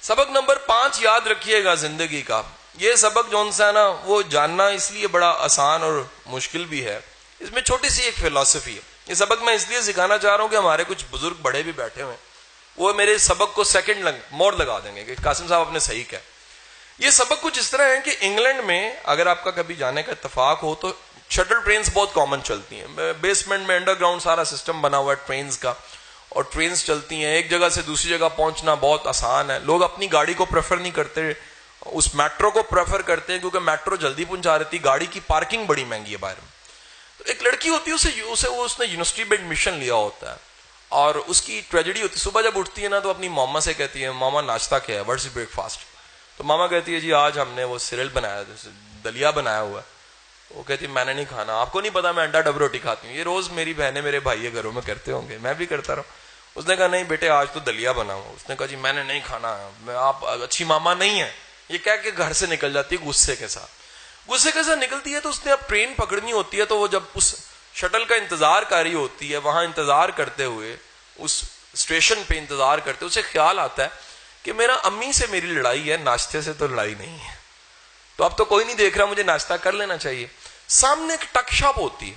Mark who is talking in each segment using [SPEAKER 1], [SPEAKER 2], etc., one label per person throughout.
[SPEAKER 1] سبق نمبر 5 یاد رکھیے گا زندگی کا. یہ سبق جو ہے نا وہ جاننا اس لیے بڑا آسان اور مشکل بھی ہے. اس میں چھوٹی سی ایک فلسفی ہے. یہ سبق میں اس لیے سکھانا چاہ رہا ہوں کہ ہمارے کچھ بزرگ بڑے بھی بیٹھے ہوئے ہیں, وہ میرے سبق کو سیکنڈ موڑ لگا دیں گے کہ قاسم صاحب آپ نے صحیح کہا. یہ سبق کچھ اس طرح ہے کہ انگلینڈ میں اگر آپ کا کبھی جانے کا اتفاق ہو تو شٹل ٹرینز بہت کامن چلتی ہیں. بیسمنٹ میں انڈر گراؤنڈ سارا سسٹم بنا ہوا ہے ٹرینز کا, اور ٹرینز چلتی ہیں. ایک جگہ سے دوسری جگہ پہنچنا بہت آسان ہے. لوگ اپنی گاڑی کو پریفر نہیں کرتے, اس میٹرو کو پریفر کرتے ہیں کیونکہ میٹرو جلدی پہنچا رہتی, گاڑی کی پارکنگ بڑی مہنگی ہے باہر میں. تو ایک لڑکی ہوتی ہے اس نے یونیورسٹی میں ایڈمیشن لیا ہوتا ہے, اور اس کی ٹریجڈی ہوتی ہے. صبح جب اٹھتی ہے نا تو اپنی ماما سے کہتی ہے ماما ناشتہ کیا ہے, واٹس بریک فاسٹ. تو ماما کہتی ہے جی آج ہم نے وہ سیریل بنایا, دلیا بنایا ہوا ہے. وہ کہتی ہے میں نے نہیں کھانا. آپ کو نہیں پتا میں انڈا ڈبل روٹی کھاتی ہوں. یہ روز میری بہنیں میرے بھائی گھروں میں کرتے ہوں گے, میں بھی کرتا رہا. اس نے کہا نہیں بیٹے آج تو دلیا بنا ہوا. اس نے کہا جی میں نے نہیں کھانا, آپ اچھی ماما نہیں ہے. یہ کہہ کے گھر سے نکل جاتی ہے غصے کے ساتھ. غصے کے ساتھ نکلتی ہے تو اس نے اب ٹرین پکڑنی ہوتی ہے. تو وہ جب اس شٹل کا انتظار کر رہی ہوتی ہے, وہاں انتظار کرتے ہوئے اس اسٹیشن پہ انتظار کرتے اسے خیال آتا ہے کہ میرا امی سے میری لڑائی ہے, ناشتے سے تو لڑائی نہیں ہے. تو اب تو کوئی نہیں دیکھ رہا, مجھے ناشتہ کر لینا چاہیے. سامنے ایک ٹک شاپ ہوتی ہے,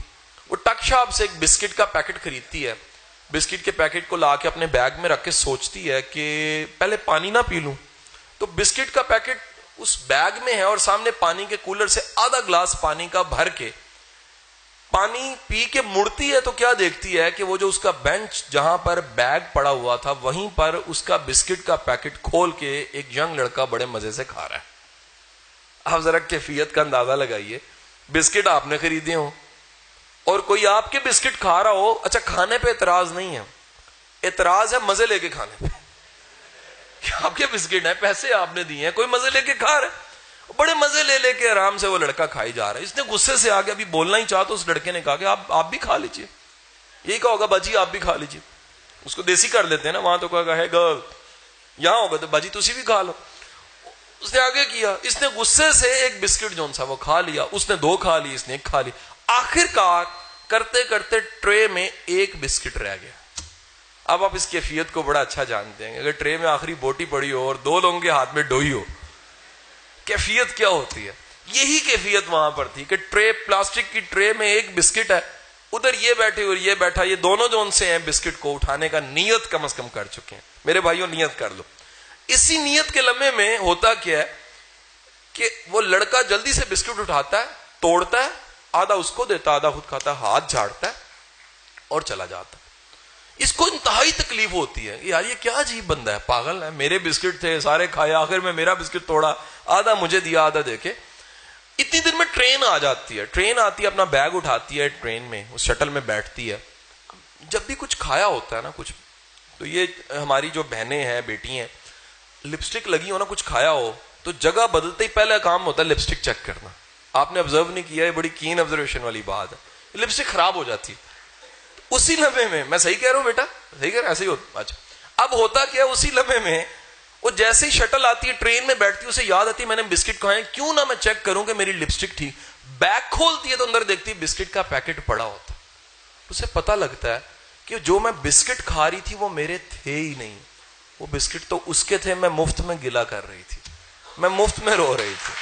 [SPEAKER 1] وہ ٹک شاپ سے ایک بسکٹ کا پیکٹ خریدتی ہے. بسکٹ کے پیکٹ کو لا کے اپنے بیگ میں رکھ کے سوچتی ہے کہ پہلے پانی نہ پی لوں. تو بسکٹ کا پیکٹ اس بیگ میں ہے اور سامنے پانی کے کولر سے آدھا گلاس پانی کا بھر کے پانی پی کے مڑتی ہے تو کیا دیکھتی ہے کہ وہ جو اس کا بینچ جہاں پر بیگ پڑا ہوا تھا وہیں پر اس کا بسکٹ کا پیکٹ کھول کے ایک ینگ لڑکا بڑے مزے سے کھا رہا ہے. آپ ذرا کیفیت کا اندازہ لگائیے. بسکٹ آپ نے خریدے ہوں اور کوئی آپ کے بسکٹ کھا رہا ہو. اچھا کھانے پہ اعتراض نہیں ہے, اعتراض ہے مزے لے کے کھانے پہ. آپ کے بسکٹ ہیں, پیسے آپ نے دیے ہیں, کوئی مزے لے کے کھا رہا ہے. بڑے مزے لے لے کے آرام سے وہ لڑکا کھائی جا رہا ہے. اس نے غصے سے آگے ابھی بولنا ہی چاہا تو اس لڑکے نے کہا کہ آپ بھی کھا لیجیے. یہی کہا ہوگا باجی آپ بھی کھا لیجیے. اس کو دیسی کر لیتے ہیں نا, وہاں تو کہا ہے گرل, یہاں ہوگا تو باجی تسی بھی کھا لو. اس نے آگے کیا, اس نے غصے سے ایک بسکٹ جو سا وہ کھا لیا. اس نے 2 کھا لی, اس نے 1 کھا لی. آخر کار کرتے کرتے ٹرے میں 1 بسکٹ رہ گیا. اب آپ اس کیفیت کو بڑا اچھا جانتے ہیں. اگر ٹرے میں آخری بوٹی پڑی ہو اور 2 لوگوں کے ہاتھ میں ڈوئی ہو, کیفیت کیا ہوتی ہے. یہی کیفیت وہاں پر تھی کہ ٹرے, پلاسٹک کی ٹرے میں 1 بسکٹ ہے, ادھر یہ بیٹھے اور یہ بیٹھا, یہ دونوں جو ان سے ہیں بسکٹ کو اٹھانے کا نیت کم از کم کر چکے ہیں. میرے بھائیوں نیت کر لو. اسی نیت کے لمحے میں ہوتا کیا ہے کہ وہ لڑکا جلدی سے بسکٹ اٹھاتا ہے, توڑتا ہے, آدھا اس کو دیتا آدھا خود کھاتا ہے, ہاتھ جھاڑتا ہے اور چلا جاتا ہے. اس کو انتہائی تکلیف ہوتی ہے, یار یہ کیا عجیب بندہ ہے, پاگل ہے. میرے بسکٹ تھے سارے کھائے, آخر میں میرا بسکٹ توڑا, آدھا مجھے دیا آدھا دے کے. اتنی دیر میں ٹرین آ جاتی ہے. ٹرین آتی ہے, اپنا بیگ اٹھاتی ہے, ٹرین میں اس شٹل میں بیٹھتی ہے. جب بھی کچھ کھایا ہوتا ہے نا کچھ, تو یہ ہماری جو بہنیں ہیں بیٹی ہیں, لپسٹک لگی ہو نا, کچھ کھایا ہو تو جگہ بدلتے ہی پہلا کام ہوتا ہے لپسٹک چیک کرنا. آپ نے آبزرو نہیں کیا, یہ بڑی کین آبزرویشن والی بات ہے. لپسٹک خراب ہو جاتی ہے اسی لمحے میں صحیح کہہ رہا ہوں بیٹا, صحیح کہہ رہا, ایسے ہی ہوتا. اچھا اب ہوتا کیا, اسی لمحے میں وہ جیسے ہی شٹل آتی ہے, ٹرین میں بیٹھتی ہے, اسے یاد آتی ہے میں نے بسکٹ کھائے, کیوں نہ میں چیک کروں کہ میری لپسٹک تھی. بیگ کھولتی ہے تو اندر دیکھتی ہے بسکٹ کا پیکٹ پڑا ہوتا. اسے پتا لگتا ہے کہ جو میں بسکٹ کھا رہی تھی وہ میرے تھے ہی نہیں, وہ بسکٹ تو اس کے تھے, میں مفت میں گلا کر رہی تھی, میں مفت میں رو رہی تھی.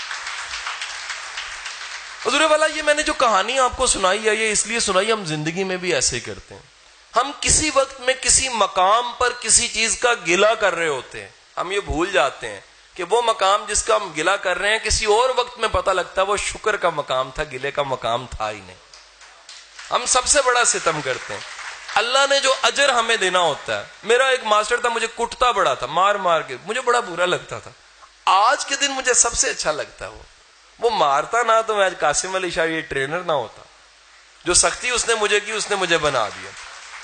[SPEAKER 1] حضور والا یہ میں نے جو کہانی آپ کو سنائی ہے یہ اس لیے سنائی, ہم زندگی میں بھی ایسے ہی کرتے ہیں. ہم کسی وقت میں کسی مقام پر کسی چیز کا گلہ کر رہے ہوتے ہیں, ہم یہ بھول جاتے ہیں کہ وہ مقام جس کا ہم گلہ کر رہے ہیں کسی اور وقت میں پتہ لگتا ہے وہ شکر کا مقام تھا, گلے کا مقام تھا ہی نہیں. ہم سب سے بڑا ستم کرتے ہیں. اللہ نے جو اجر ہمیں دینا ہوتا ہے. میرا ایک ماسٹر تھا, مجھے کٹتا بڑا تھا, مار مار کے, مجھے بڑا برا لگتا تھا. آج کے دن مجھے سب سے اچھا لگتا ہے وہ مارتا نہ تو میں آج قاسم علی شاہ یہ ٹرینر نہ ہوتا. جو سختی اس نے مجھے کی اس نے مجھے بنا دیا.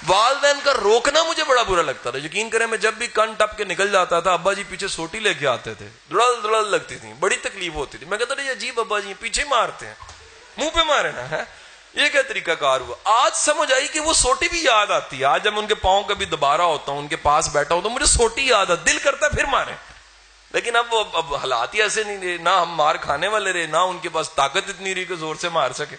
[SPEAKER 1] والدین کا روکنا مجھے بڑا برا لگتا تھا. یقین کریں میں جب بھی کن ٹپ کے نکل جاتا تھا, ابا جی پیچھے سوٹی لے کے آتے تھے, دڑل دڑل لگتی تھی, بڑی تکلیف ہوتی تھی. میں کہتا تھا یہ عجیب ابا جی پیچھے مارتے ہیں, منہ پہ مارے نا ہے, یہ کیا طریقہ کار ہوا. آج سمجھ آئی کہ وہ سوٹی بھی یاد آتی ہے. آج جب ان کے پاؤں کبھی دوبارہ ہوتا ہوں, ان کے پاس بیٹھا ہوں تو مجھے سوٹی یاد آتی, دل کرتا ہے پھر مارے. لیکن اب حالات ہی ایسے نہیں رہے, نہ ہم مار کھانے والے رہے, نہ ان کے پاس طاقت اتنی رہی کہ زور سے مار سکے.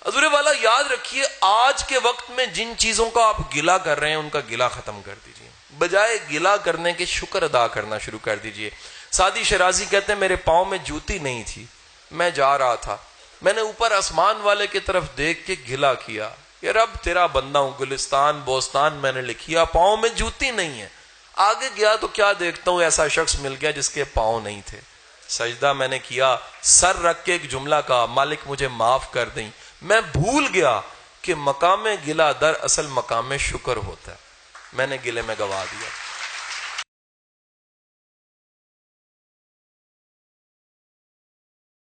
[SPEAKER 1] حضور والا یاد رکھیے آج کے وقت میں جن چیزوں کا آپ گلہ کر رہے ہیں ان کا گلہ ختم کر دیجئے، بجائے گلہ کرنے کے شکر ادا کرنا شروع کر دیجئے۔ سعدی شرازی کہتے ہیں میرے پاؤں میں جوتی نہیں تھی، میں جا رہا تھا، میں نے اوپر آسمان والے کی طرف دیکھ کے گلہ کیا کہ رب تیرا بندہ ہوں، گلستان بوستان میں نے لکھیا، پاؤں میں جوتی نہیں ہے، آگے گیا تو کیا دیکھتا ہوں ایسا شخص مل گیا جس کے پاؤں نہیں تھے، سجدہ میں نے کیا، سر رکھ کے ایک جملہ کہا مالک مجھے معاف کر دیں، میں بھول گیا کہ مقام گلہ در اصل مقام شکر ہوتا ہے، میں نے گلے میں گوا دیا۔